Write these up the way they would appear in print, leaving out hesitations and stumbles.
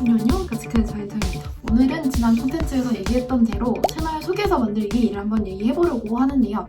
안녕, 가치크의 자이자입니다. 오늘은 지난 콘텐츠에서 얘기했던 대로 채널 소개서 만들기를 한번 얘기해보려고 하는데요.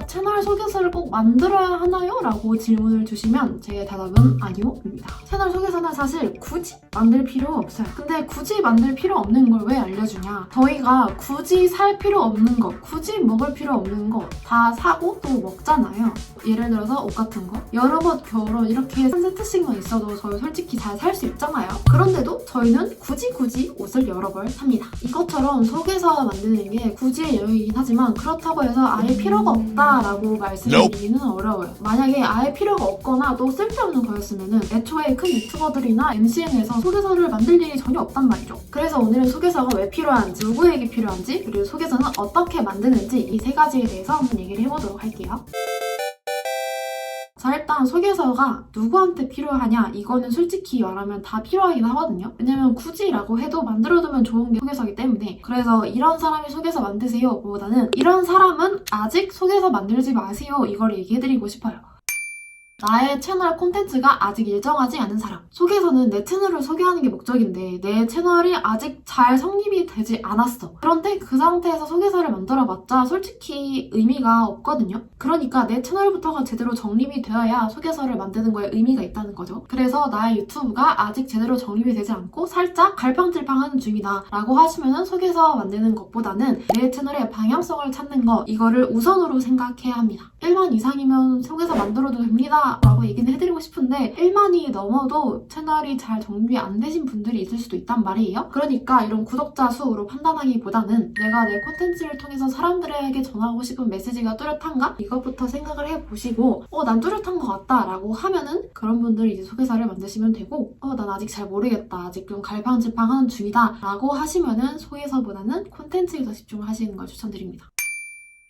채널 소개서를 꼭 만들어야 하나요? 라고 질문을 주시면 제 대답은 아니요입니다. 채널 소개서는 사실 굳이 만들 필요가 없어요. 근데 굳이 만들 필요 없는 걸 왜 알려주냐? 저희가 굳이 살 필요 없는 거, 굳이 먹을 필요 없는 거 다 사고 또 먹잖아요. 예를 들어서 옷 같은 거. 여름옷, 겨울옷 이렇게 한 세트씩만 있어도 저희 솔직히 잘 살 수 있잖아요. 그런데도 저희는 굳이 옷을 여러 벌 삽니다. 이것처럼 소개서 만드는 게 굳이의 영역이긴 하지만 그렇다고 해서 아예 필요가 없다라고 말씀드리기는 어려워요. 만약에 아예 필요가 없거나 또 쓸데없는 거였으면 애초에 큰 유튜버들이나 MCN에서 소개서를 만들 일이 전혀 없단 말이죠. 그래서 오늘은 소개서가 왜 필요한지, 누구에게 필요한지, 그리고 소개서는 어떻게 만드는지 이 세 가지에 대해서 한번 얘기를 해보도록 할게요. 자, 일단 소개서가 누구한테 필요하냐? 이거는 솔직히 말하면 다 필요하긴 하거든요. 왜냐면 굳이라고 해도 만들어두면 좋은 게 소개서이기 때문에. 그래서 이런 사람이 소개서 만드세요 보다는 이런 사람은 아직 소개서 만들지 마세요, 이걸 얘기해드리고 싶어요. 나의 채널 콘텐츠가 아직 일정하지 않은 사람. 소개서는 내 채널을 소개하는 게 목적인데 내 채널이 아직 잘 성립이 되지 않았어. 그런데 그 상태에서 소개서를 만들어봤자 솔직히 의미가 없거든요. 그러니까 내 채널부터가 제대로 정립이 되어야 소개서를 만드는 거에 의미가 있다는 거죠. 그래서 나의 유튜브가 아직 제대로 정립이 되지 않고 살짝 갈팡질팡하는 중이다 라고 하시면은 소개서 만드는 것보다는 내 채널의 방향성을 찾는 거, 이거를 우선으로 생각해야 합니다. 1만 이상이면 소개서 만들어도 됩니다 라고 얘기는 해드리고 싶은데 1만이 넘어도 채널이 잘 정립이 안 되신 분들이 있을 수도 있단 말이에요. 그러니까 이런 구독자 수로 판단하기보다는 내가 내 콘텐츠를 통해서 사람들에게 전하고 싶은 메시지가 뚜렷한가? 이것부터 생각을 해보시고 난 뚜렷한 것 같다 라고 하면은 그런 분들이 이제 소개서를 만드시면 되고 난 아직 잘 모르겠다, 아직 좀 갈팡질팡하는 중이다 라고 하시면은 소개서보다는 콘텐츠에 더 집중을 하시는 걸 추천드립니다.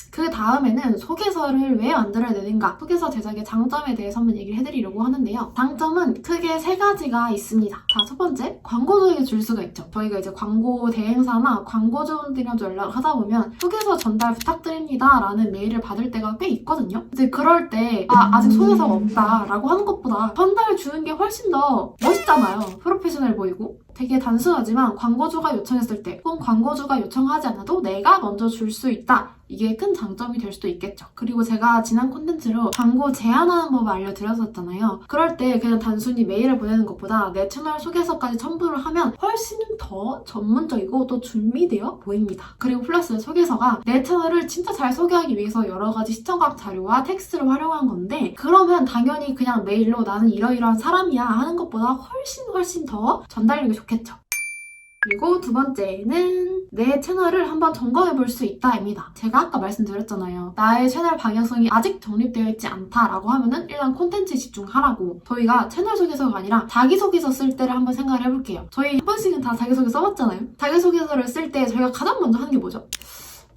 그 다음에는 소개서를 왜 만들어야 되는가? 소개서 제작의 장점에 대해서 한번 얘기를 해드리려고 하는데요. 장점은 크게 세 가지가 있습니다. 자, 첫 번째, 광고주에게 줄 수가 있죠. 저희가 이제 광고 대행사나 광고주분들이랑 연락을 하다 보면 소개서 전달 부탁드립니다 라는 메일을 받을 때가 꽤 있거든요. 근데 그럴 때 아직 소개서가 없다 라고 하는 것보다 전달 주는 게 훨씬 더 멋있잖아요. 프로페셔널 보이고. 되게 단순하지만 광고주가 요청했을 때 혹은 광고주가 요청하지 않아도 내가 먼저 줄 수 있다. 이게 큰 장점이 될 수도 있겠죠. 그리고 제가 지난 콘텐츠로 광고 제안하는 법을 알려드렸었잖아요. 그럴 때 그냥 단순히 메일을 보내는 것보다 내 채널 소개서까지 첨부를 하면 훨씬 더 전문적이고 또 준비되어 보입니다. 그리고 플러스 소개서가 내 채널을 진짜 잘 소개하기 위해서 여러 가지 시청각 자료와 텍스트를 활용한 건데 그러면 당연히 그냥 메일로 나는 이러이러한 사람이야 하는 것보다 훨씬 더 전달력이 좋겠죠. 그리고 두 번째는 내 채널을 한번 점검해 볼 수 있다입니다. 제가 아까 말씀드렸잖아요. 나의 채널 방향성이 아직 정립되어 있지 않다라고 하면은 일단 콘텐츠에 집중하라고. 저희가 채널 소개서가 아니라 자기소개서 쓸 때를 한번 생각을 해볼게요. 저희 한 번씩은 다 자기소개 써봤잖아요. 자기소개서를 쓸 때 저희가 가장 먼저 하는 게 뭐죠?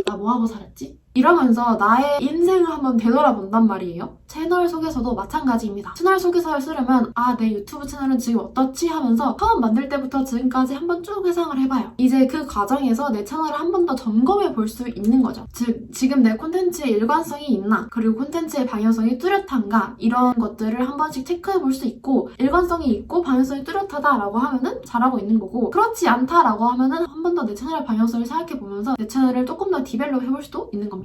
나 뭐하고 살았지? 이러면서 나의 인생을 한번 되돌아본단 말이에요. 채널 소개서도 마찬가지입니다. 채널 소개서를 쓰려면 내 유튜브 채널은 지금 어떻지? 하면서 처음 만들 때부터 지금까지 한번 쭉 회상을 해봐요. 이제 그 과정에서 내 채널을 한 번 더 점검해 볼 수 있는 거죠. 즉, 지금 내 콘텐츠에 일관성이 있나? 그리고 콘텐츠의 방향성이 뚜렷한가? 이런 것들을 한 번씩 체크해 볼 수 있고 일관성이 있고 방향성이 뚜렷하다라고 하면은 잘하고 있는 거고 그렇지 않다라고 하면은 한 번 더 내 채널의 방향성을 생각해 보면서 내 채널을 조금 더 디벨롭 해볼 수도 있는 겁니다.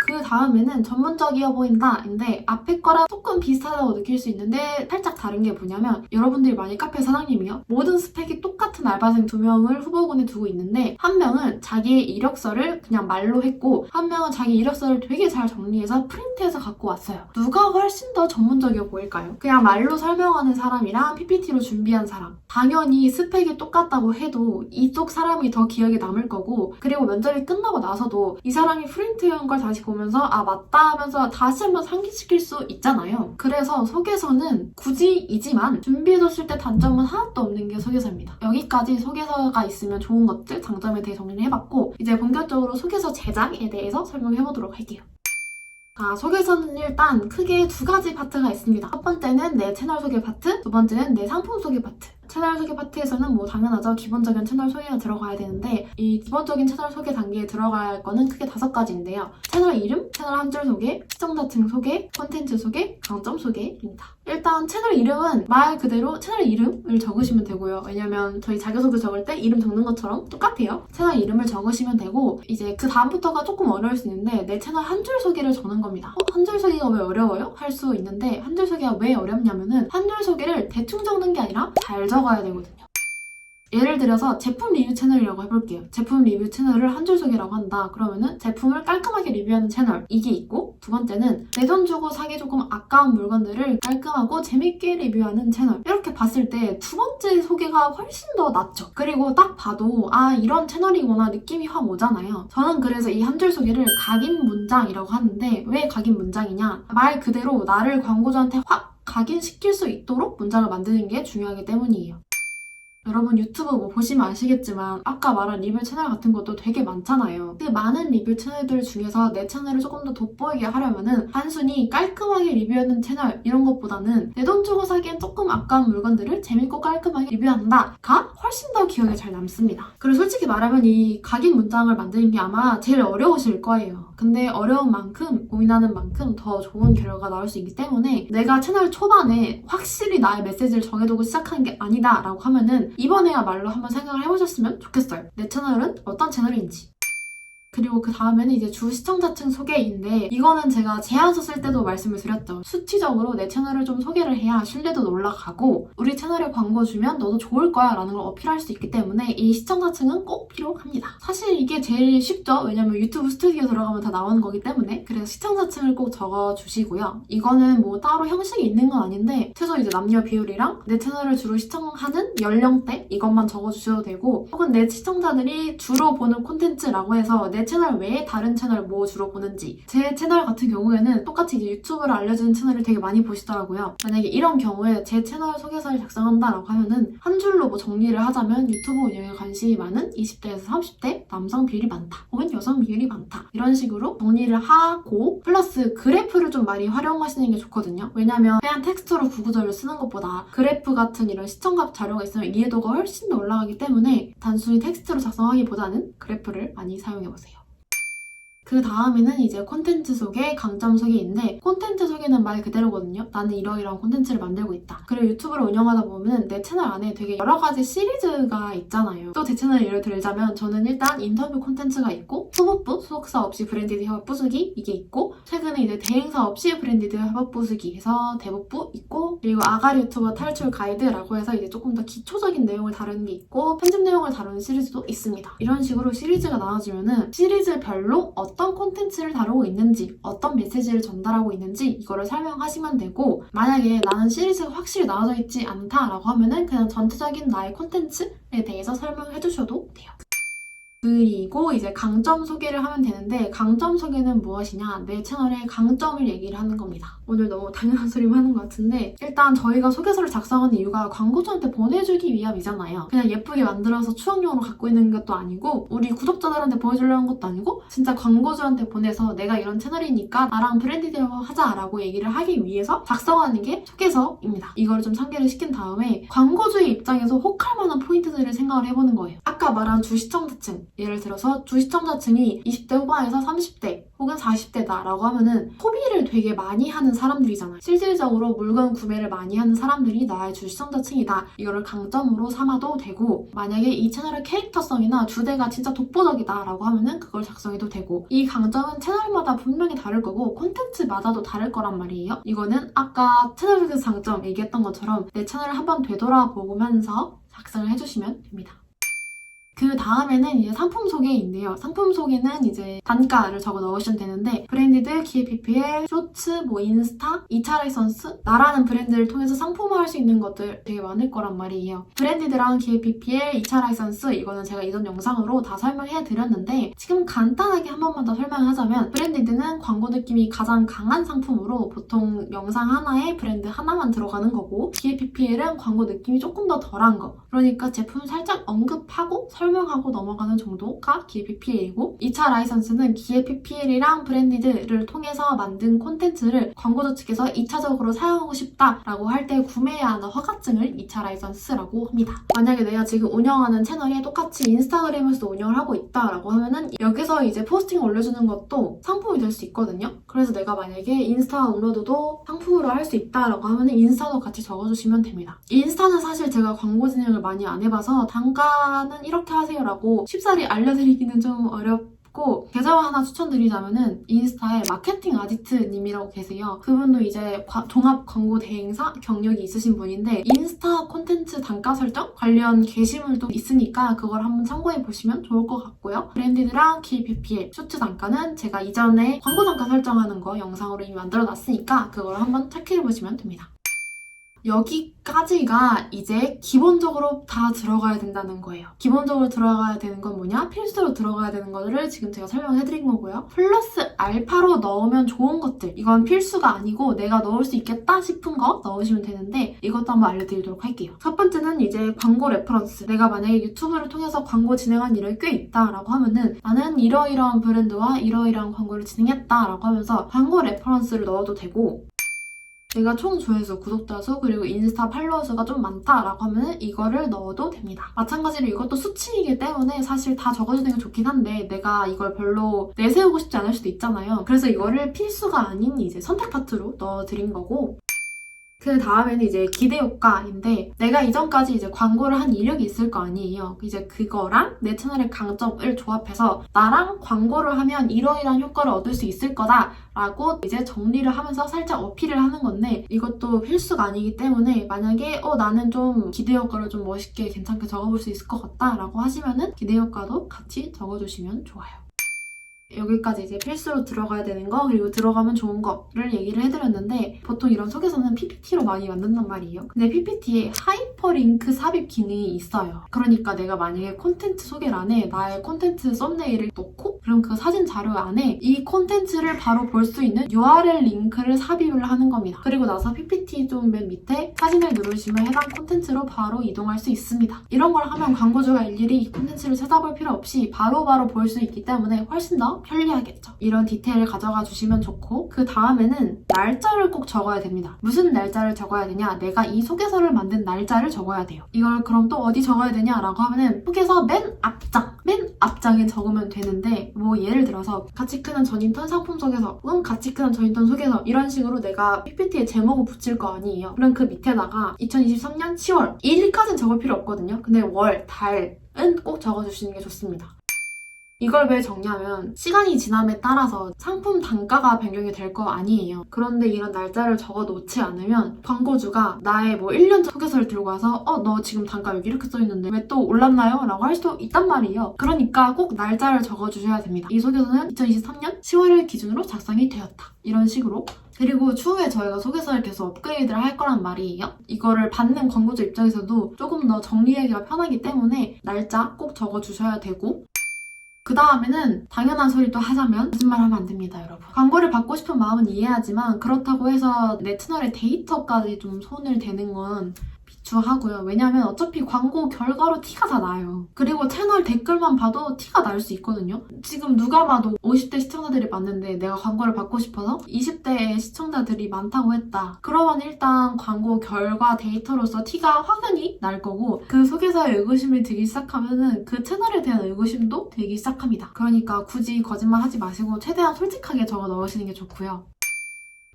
그 다음에는 전문적이어 보인다 인데 앞에 거랑 조금 비슷하다고 느낄 수 있는데 살짝 다른 게 뭐냐면 여러분들이 만약 카페 사장님이요? 모든 스펙이 똑같은 알바생 2명을 후보군에 두고 있는데 한 명은 자기의 이력서를 그냥 말로 했고 한 명은 자기 이력서를 되게 잘 정리해서 프린트해서 갖고 왔어요. 누가 훨씬 더 전문적이어 보일까요? 그냥 말로 설명하는 사람이랑 PPT로 준비한 사람. 당연히 스펙이 똑같다고 해도 이쪽 사람이 더 기억에 남을 거고 그리고 면접이 끝나고 나서도 이 사람이 프린트한 걸 다시 보면서 맞다 하면서 다시 한번 상기시킬 수 있잖아요. 그래서 소개서는 굳이이지만 준비해뒀을 때 단점은 하나도 없는 게 소개서입니다. 여기까지 소개서가 있으면 좋은 것들, 장점에 대해 정리를 해봤고 이제 본격적으로 소개서 제작에 대해서 설명해보도록 할게요. 자, 소개서는 일단 크게 두 가지 파트가 있습니다. 첫 번째는 내 채널 소개 파트, 두 번째는 내 상품 소개 파트. 채널 소개 파트에서는 뭐 당연하죠. 기본적인 채널 소개가 들어가야 되는데 이 기본적인 채널 소개 단계에 들어갈 거는 크게 5가지인데요. 채널 이름, 채널 한 줄 소개, 시청자층 소개, 콘텐츠 소개, 강점 소개입니다. 일단 채널 이름은 말 그대로 채널 이름을 적으시면 되고요. 왜냐면 저희 자기소개 적을 때 이름 적는 것처럼 똑같아요. 채널 이름을 적으시면 되고 이제 그 다음부터가 조금 어려울 수 있는데 내 채널 한 줄 소개를 적는 겁니다. 한 줄 소개가 왜 어려워요? 할 수 있는데 한 줄 소개가 왜 어렵냐면은 한 줄 소개를 대충 적는 게 아니라 잘 적어야 되거든요. 예를 들어서 제품 리뷰 채널이라고 해볼게요. 제품 리뷰 채널을 한 줄 소개라고 한다. 그러면은 제품을 깔끔하게 리뷰하는 채널 이게 있고 두 번째는 내 돈 주고 사기 조금 아까운 물건들을 깔끔하고 재밌게 리뷰하는 채널 이렇게 봤을 때 두 번째 소개가 훨씬 더 낫죠. 그리고 딱 봐도 아 이런 채널이구나 느낌이 확 오잖아요. 저는 그래서 이 한 줄 소개를 각인 문장이라고 하는데 왜 각인 문장이냐 말 그대로 나를 광고주한테 확 각인시킬 수 있도록 문장을 만드는 게 중요하기 때문이에요. 여러분 유튜브 뭐 보시면 아시겠지만 아까 말한 리뷰 채널 같은 것도 되게 많잖아요. 그 많은 리뷰 채널들 중에서 내 채널을 조금 더 돋보이게 하려면은 단순히 깔끔하게 리뷰하는 채널 이런 것보다는 내 돈 주고 사기엔 조금 아까운 물건들을 재밌고 깔끔하게 리뷰한다가 훨씬 더 기억에 잘 남습니다. 그리고 솔직히 말하면 이 각인 문장을 만드는 게 아마 제일 어려우실 거예요. 근데 어려운 만큼 고민하는 만큼 더 좋은 결과가 나올 수 있기 때문에 내가 채널 초반에 확실히 나의 메시지를 정해두고 시작하는 게 아니다 라고 하면은 이번에야말로 한번 생각을 해보셨으면 좋겠어요. 내 채널은 어떤 채널인지. 그리고 그 다음에는 이제 주 시청자층 소개인데 이거는 제가 제안서 쓸 때도 말씀을 드렸죠. 수치적으로 내 채널을 좀 소개를 해야 신뢰도도 올라가고 우리 채널에 광고 주면 너도 좋을 거야 라는 걸 어필할 수 있기 때문에 이 시청자층은 꼭 필요합니다. 사실 이게 제일 쉽죠. 왜냐면 유튜브 스튜디오 들어가면 다 나오는 거기 때문에 그래서 시청자층을 꼭 적어주시고요. 이거는 뭐 따로 형식이 있는 건 아닌데 최소 이제 남녀 비율이랑 내 채널을 주로 시청하는 연령대 이것만 적어주셔도 되고 혹은 내 시청자들이 주로 보는 콘텐츠라고 해서 내 채널 외에 다른 채널 뭐 주로 보는지 제 채널 같은 경우에는 똑같이 이제 유튜브를 알려주는 채널을 되게 많이 보시더라고요. 만약에 이런 경우에 제 채널 소개서를 작성한다라고 하면은 한 줄로 뭐 정리를 하자면 유튜브 운영에 관심이 많은 20대에서 30대 남성 비율이 많다 혹은 여성 비율이 많다 이런 식으로 정리를 하고 플러스 그래프를 좀 많이 활용하시는 게 좋거든요. 왜냐면 그냥 텍스트로 구구절을 쓰는 것보다 그래프 같은 이런 시청각 자료가 있으면 이해도가 훨씬 더 올라가기 때문에 단순히 텍스트로 작성하기보다는 그래프를 많이 사용해보세요. 그 다음에는 이제 콘텐츠 소개, 강점 소개인데 콘텐츠 소개는 말 그대로거든요. 나는 이러이러한 콘텐츠를 만들고 있다. 그리고 유튜브를 운영하다 보면 내 채널 안에 되게 여러 가지 시리즈가 있잖아요. 또 제 채널 예를 들자면 저는 일단 인터뷰 콘텐츠가 있고 소모부, 소속사 없이 브랜디드 협업 부수기 이게 있고 최근에 이제 대행사 없이 브랜디드 협업 부수기 해서 대북부 있고 그리고 아가리 유튜버 탈출 가이드라고 해서 이제 조금 더 기초적인 내용을 다루는 게 있고 편집 내용을 다루는 시리즈도 있습니다. 이런 식으로 시리즈가 나눠지면은 시리즈별로 어떤 콘텐츠를 다루고 있는지 어떤 메시지를 전달하고 있는지 이거를 설명하시면 되고 만약에 나는 시리즈가 확실히 나눠져 있지 않다라고 하면은 그냥 전체적인 나의 콘텐츠에 대해서 설명해 주셔도 돼요. 그리고 이제 강점 소개를 하면 되는데 강점 소개는 무엇이냐 내 채널의 강점을 얘기를 하는 겁니다. 오늘 너무 당연한 소리만 하는 것 같은데 일단 저희가 소개서를 작성하는 이유가 광고주한테 보내주기 위함이잖아요. 그냥 예쁘게 만들어서 추억용으로 갖고 있는 것도 아니고 우리 구독자들한테 보여주려는 것도 아니고 진짜 광고주한테 보내서 내가 이런 채널이니까 나랑 브랜디드 하자라고 얘기를 하기 위해서 작성하는 게 소개서입니다. 이걸 좀 상기를 시킨 다음에 광고주의 입장에서 혹할 만한 포인트들을 생각을 해보는 거예요. 아까 말한 주 시청자층 예를 들어서 주 시청자층이 20대 후반에서 30대 혹은 40대다 라고 하면은 소비를 되게 많이 하는 사람들이잖아요. 실질적으로 물건 구매를 많이 하는 사람들이 나의 주 시청자층이다. 이거를 강점으로 삼아도 되고 만약에 이 채널의 캐릭터성이나 주제가 진짜 독보적이다 라고 하면은 그걸 작성해도 되고 이 강점은 채널마다 분명히 다를 거고 콘텐츠마다도 다를 거란 말이에요. 이거는 아까 채널 소개 장점 얘기했던 것처럼 내 채널을 한번 되돌아보면서 작성을 해주시면 됩니다. 그 다음에는 이제 상품 소개인데요. 상품 소개는 이제 단가를 적어 넣으시면 되는데 브랜디드, 기획 PPL, 쇼츠, 뭐 인스타, 2차 라이선스 나라는 브랜드를 통해서 상품화할 수 있는 것들 되게 많을 거란 말이에요. 브랜디드랑 기획 PPL, 2차 라이선스 이거는 제가 이전 영상으로 다 설명해 드렸는데 지금 간단하게 한 번만 더 설명하자면 브랜디드는 광고 느낌이 가장 강한 상품으로 보통 영상 하나에 브랜드 하나만 들어가는 거고 기획 PPL은 광고 느낌이 조금 더 덜한 거 그러니까 제품을 살짝 언급하고 설명하고 넘어가는 정도가 기획 PPL이고 2차 라이선스는 기획 PPL이랑 브랜디드를 통해서 만든 콘텐츠를 광고주 측에서 2차적으로 사용하고 싶다라고 할 때 구매해야 하는 허가증을 2차 라이선스라고 합니다. 만약에 내가 지금 운영하는 채널이 똑같이 인스타그램에서도 운영을 하고 있다라고 하면은 여기서 이제 포스팅 올려주는 것도 상품이 될 수 있거든요. 그래서 내가 만약에 인스타 업로드도 상품으로 할 수 있다라고 하면은 인스타도 같이 적어주시면 됩니다. 인스타는 사실 제가 광고 진행을 많이 안 해봐서 단가는 이렇게 하세요라고 쉽사리 알려드리기는 좀 어렵고 계좌 하나 추천드리자면은 인스타에 마케팅 아지트님이라고 계세요. 그분도 이제 종합 광고 대행사 경력이 있으신 분인데 인스타 콘텐츠 단가 설정 관련 게시물도 있으니까 그걸 한번 참고해 보시면 좋을 것 같고요. 브랜디드랑 키 PPL 쇼츠 단가는 제가 이전에 광고 단가 설정하는 거 영상으로 이미 만들어 놨으니까 그걸 한번 체크해 보시면 됩니다. 여기까지가 이제 기본적으로 다 들어가야 된다는 거예요. 기본적으로 들어가야 되는 건 뭐냐? 필수로 들어가야 되는 것들을 지금 제가 설명해드린 거고요. 플러스 알파로 넣으면 좋은 것들, 이건 필수가 아니고 내가 넣을 수 있겠다 싶은 거 넣으시면 되는데 이것도 한번 알려드리도록 할게요. 첫 번째는 이제 광고 레퍼런스. 내가 만약에 유튜브를 통해서 광고 진행한 일이 꽤 있다라고 하면은 나는 이러이러한 브랜드와 이러이러한 광고를 진행했다라고 하면서 광고 레퍼런스를 넣어도 되고 내가 총 조회수, 구독자 수, 그리고 인스타 팔로워 수가 좀 많다라고 하면 이거를 넣어도 됩니다. 마찬가지로 이것도 수치이기 때문에 사실 다 적어주는 게 좋긴 한데 내가 이걸 별로 내세우고 싶지 않을 수도 있잖아요. 그래서 이거를 필수가 아닌 이제 선택 파트로 넣어드린 거고 그 다음에는 이제 기대 효과인데 내가 이전까지 이제 광고를 한 이력이 있을 거 아니에요. 이제 그거랑 내 채널의 강점을 조합해서 나랑 광고를 하면 이러이러한 효과를 얻을 수 있을 거다 라고 이제 정리를 하면서 살짝 어필을 하는 건데 이것도 필수가 아니기 때문에 만약에 나는 좀 기대 효과를 좀 멋있게 괜찮게 적어볼 수 있을 것 같다 라고 하시면은 기대 효과도 같이 적어주시면 좋아요. 여기까지 이제 필수로 들어가야 되는 거 그리고 들어가면 좋은 거를 얘기를 해드렸는데 보통 이런 소개서는 PPT로 많이 만든단 말이에요. 근데 PPT에 하이퍼링크 삽입 기능이 있어요. 그러니까 내가 만약에 콘텐츠 소개란에 나의 콘텐츠 썸네일을 넣고 그럼 그 사진 자료 안에 이 콘텐츠를 바로 볼 수 있는 URL 링크를 삽입을 하는 겁니다. 그리고 나서 PPT 좀 맨 밑에 사진을 누르시면 해당 콘텐츠로 바로 이동할 수 있습니다. 이런 걸 하면 광고주가 일일이 이 콘텐츠를 찾아볼 필요 없이 바로바로 볼 수 있기 때문에 훨씬 더 편리하겠죠. 이런 디테일을 가져가 주시면 좋고 그 다음에는 날짜를 꼭 적어야 됩니다. 무슨 날짜를 적어야 되냐? 내가 이 소개서를 만든 날짜를 적어야 돼요. 이걸 그럼 또 어디 적어야 되냐라고 하면은 소개서 맨 앞장에 적으면 되는데 뭐 예를 들어서 가치 크는 전인턴 상품 소개서 혹은 가치 크는 전인턴 소개서 이런 식으로 내가 PPT에 제목을 붙일 거 아니에요. 그럼 그 밑에다가 2023년 10월 일까지는 적을 필요 없거든요. 근데 월, 달은 꼭 적어주시는 게 좋습니다. 이걸 왜 적냐면 시간이 지남에 따라서 상품 단가가 변경이 될 거 아니에요. 그런데 이런 날짜를 적어 놓지 않으면 광고주가 나의 뭐 1년 전 소개서를 들고 와서 너 지금 단가 여기 이렇게 써있는데 왜 또 올랐나요? 라고 할 수도 있단 말이에요. 그러니까 꼭 날짜를 적어 주셔야 됩니다. 이 소개서는 2023년 10월을 기준으로 작성이 되었다. 이런 식으로. 그리고 추후에 저희가 소개서를 계속 업그레이드를 할 거란 말이에요. 이거를 받는 광고주 입장에서도 조금 더 정리하기가 편하기 때문에 날짜 꼭 적어 주셔야 되고 그 다음에는 당연한 소리 또 하자면 거짓말하면 안 됩니다, 여러분. 광고를 받고 싶은 마음은 이해하지만 그렇다고 해서 내 채널의 데이터까지 좀 손을 대는 건 비추하고요. 왜냐하면 어차피 광고 결과로 티가 다 나요. 그리고 채널 댓글만 봐도 티가 날 수 있거든요. 지금 누가 봐도 50대 시청자들이 많은데 내가 광고를 받고 싶어서 20대의 시청자들이 많다고 했다. 그러면 일단 광고 결과 데이터로서 티가 확연히 날 거고 그 속에서의 의구심이 들기 시작하면은 그 채널에 대한 의구심도 들기 시작합니다. 그러니까 굳이 거짓말 하지 마시고 최대한 솔직하게 적어 넣으시는 게 좋고요.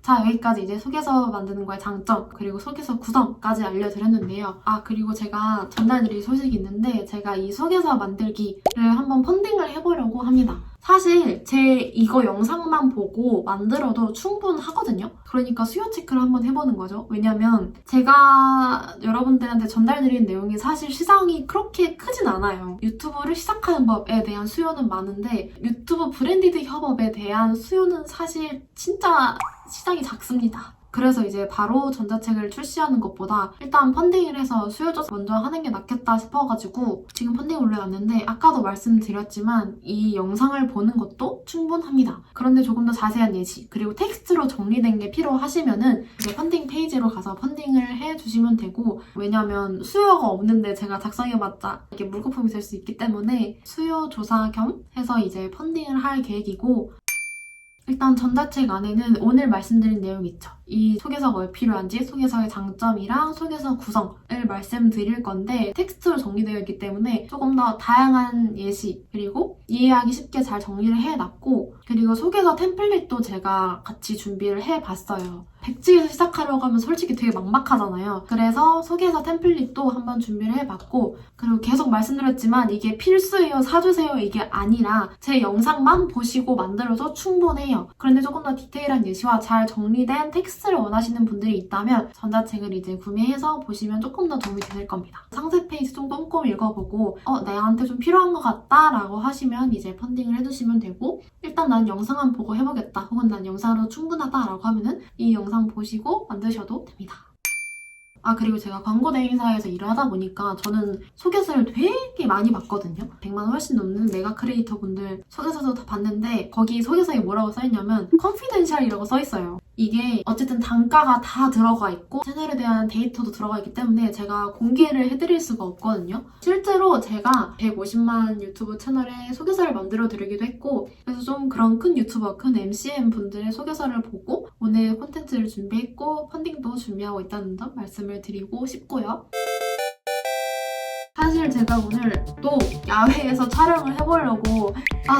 자, 여기까지 이제 소개서 만드는 거의 장점 그리고 소개서 구성까지 알려드렸는데요. 그리고 제가 전달드릴 소식이 있는데 제가 이 소개서 만들기를 한번 펀딩을 해보려고 합니다. 사실 제 이거 영상만 보고 만들어도 충분하거든요. 그러니까 수요 체크를 한번 해보는 거죠. 왜냐면 제가 여러분들한테 전달드린 내용이 사실 시장이 그렇게 크진 않아요. 유튜브를 시작하는 법에 대한 수요는 많은데 유튜브 브랜디드 협업에 대한 수요는 사실 진짜 시장이 작습니다. 그래서 이제 바로 전자책을 출시하는 것보다 일단 펀딩을 해서 수요조사 먼저 하는 게 낫겠다 싶어가지고 지금 펀딩 올려놨는데 아까도 말씀드렸지만 이 영상을 보는 것도 충분합니다. 그런데 조금 더 자세한 예시 그리고 텍스트로 정리된 게 필요하시면은 이제 펀딩 페이지로 가서 펀딩을 해주시면 되고 왜냐면 수요가 없는데 제가 작성해봤자 이게 물거품이 될 수 있기 때문에 수요조사 겸 해서 이제 펀딩을 할 계획이고 일단 전자책 안에는 오늘 말씀드린 내용이 있죠. 이 소개서가 왜 필요한지, 소개서의 장점이랑 소개서 구성을 말씀드릴 건데 텍스트로 정리되어 있기 때문에 조금 더 다양한 예시 그리고 이해하기 쉽게 잘 정리를 해놨고 그리고 소개서 템플릿도 제가 같이 준비를 해봤어요. 백지에서 시작하려고 하면 솔직히 되게 막막하잖아요. 그래서 소개서 템플릿도 한번 준비를 해봤고 그리고 계속 말씀드렸지만 이게 필수예요, 사주세요 이게 아니라 제 영상만 보시고 만들어도 충분해요. 그런데 조금 더 디테일한 예시와 잘 정리된 텍스트를 원하시는 분들이 있다면 전자책을 이제 구매해서 보시면 조금 더 도움이 될 겁니다. 상세 페이지 좀 꼼꼼히 읽어보고 나한테 좀 필요한 것 같다 라고 하시면 이제 펀딩을 해주시면 되고 일단 난 영상만 보고 해보겠다 혹은 난 영상으로 충분하다 라고 하면은 이 영상 보시고 만드셔도 됩니다. 그리고 제가 광고 대행사에서 일을 하다 보니까 저는 소개서를 되게 많이 봤거든요. 100만 원 훨씬 넘는 메가 크리에이터 분들 소개서도 다 봤는데 거기 소개서에 뭐라고 써있냐면 컨피덴셜이라고 써있어요. 이게 어쨌든 단가가 다 들어가 있고 채널에 대한 데이터도 들어가 있기 때문에 제가 공개를 해드릴 수가 없거든요. 실제로 제가 150만 유튜브 채널에 소개서를 만들어 드리기도 했고 그래서 좀 그런 큰 유튜버, 큰 MCM 분들의 소개서를 보고 오늘 콘텐츠를 준비했고 펀딩도 준비하고 있다는 점 말씀을 드리고 싶고요. 사실 제가 오늘 또 야외에서 촬영을 해보려고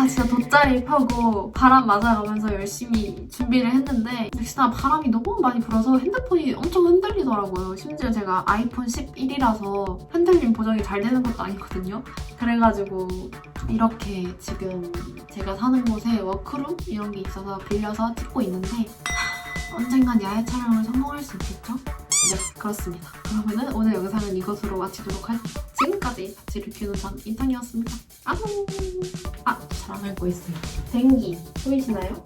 진짜 돗자리 펴고 바람 맞아가면서 열심히 준비를 했는데 역시나 바람이 너무 많이 불어서 핸드폰이 엄청 흔들리더라고요. 심지어 제가 아이폰 11이라서 흔들림 보정이 잘 되는 것도 아니거든요. 그래가지고 이렇게 지금 제가 사는 곳에 워크룸 이런 게 있어서 빌려서 찍고 있는데 언젠간 야외 촬영을 성공할 수 있겠죠? 네, 그렇습니다. 그러면은 오늘 영상은 이것으로 마치도록 할게요. 지금까지 같이 리뷰는 전 인턴이었습니다. 안녕! 잘 안 읽고 있어요. 댕기 보이시나요?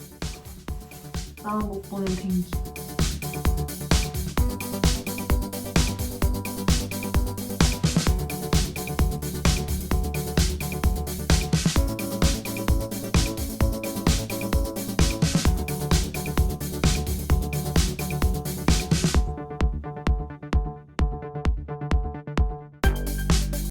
나만 못 보는 댕기.